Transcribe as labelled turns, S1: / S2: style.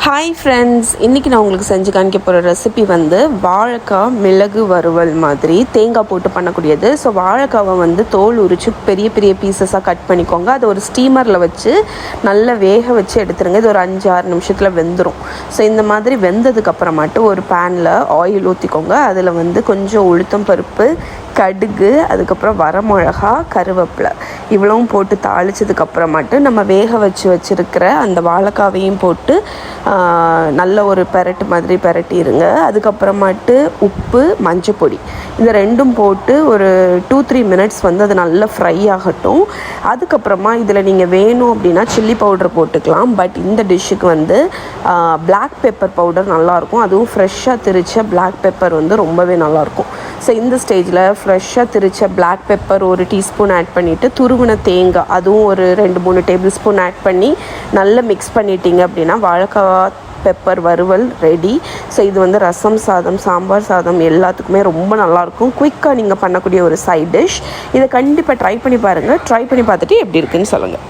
S1: Hi friends, இன்றைக்கி நான் உங்களுக்கு செஞ்சு காணிக்க போகிற ரெசிபி வந்து வாழைக்காய் மிளகு வறுவல் மாதிரி தேங்காய் போட்டு பண்ணக்கூடியது. ஸோ வாழைக்காவை வந்து தோல் உரித்து பெரிய பெரிய பீசஸாக கட் பண்ணிக்கோங்க. அதை ஒரு ஸ்டீமரில் வச்சு நல்லா வேக வச்சு எடுத்துருங்க. இது ஒரு 5-6 நிமிஷத்தில் வெந்துடும். ஸோ இந்த மாதிரி வெந்ததுக்கப்புறமாட்டு ஒரு பேனில் ஆயில் ஊற்றிக்கோங்க. அதில் வந்து கொஞ்சம் உளுத்தம் பருப்பு, கடுகு, அதுக்கப்புறம் வரமிளகா, கருவேப்பிலை இவ்வளவும் போட்டு தாளித்ததுக்கப்புறமாட்டு நம்ம வேக வச்சுருக்கிற அந்த வாழைக்காவையும் போட்டு நல்ல ஒரு பெரட்டு மாதிரி பெரட்டிடுங்க. அதுக்கப்புறமாட்டு உப்பு, மஞ்சள் பொடி இந்த ரெண்டும் போட்டு ஒரு 2-3 மினிட்ஸ் வந்து அது நல்லா ஃப்ரை ஆகட்டும். அதுக்கப்புறமா இதில் நீங்கள் வேணும் அப்படின்னா சில்லி பவுடர் போட்டுக்கலாம். பட் இந்த டிஷ்ஷுக்கு வந்து பிளாக் பெப்பர் பவுடர் நல்லாயிருக்கும். அதுவும் ஃப்ரெஷ்ஷாக திரிச்ச பிளாக் பெப்பர் வந்து ரொம்பவே நல்லாயிருக்கும். ஸோ இந்த ஸ்டேஜில் ஃப்ரெஷ்ஷாக திரிச்ச பிளாக் பெப்பர் ஒரு டீஸ்பூன் ஆட் பண்ணிவிட்டு துருவின தேங்காய் அதுவும் ஒரு 2-3 டேபிள் ஸ்பூன் ஆட் பண்ணி நல்லா மிக்ஸ் பண்ணிட்டீங்க அப்படின்னா வாழைக்காய் பெப்பர் வறுவல் ரெடி. ஸோ இது வந்து ரசம் சாதம், சாம்பார் சாதம் எல்லாத்துக்குமே ரொம்ப நல்லாயிருக்கும். குயிக்காக நீங்கள் பண்ணக்கூடிய ஒரு சைட் டிஷ். இதை கண்டிப்பாக ட்ரை பண்ணி பாருங்கள். ட்ரை பண்ணி பார்த்துட்டு எப்படி இருக்குன்னு சொல்லுங்கள்.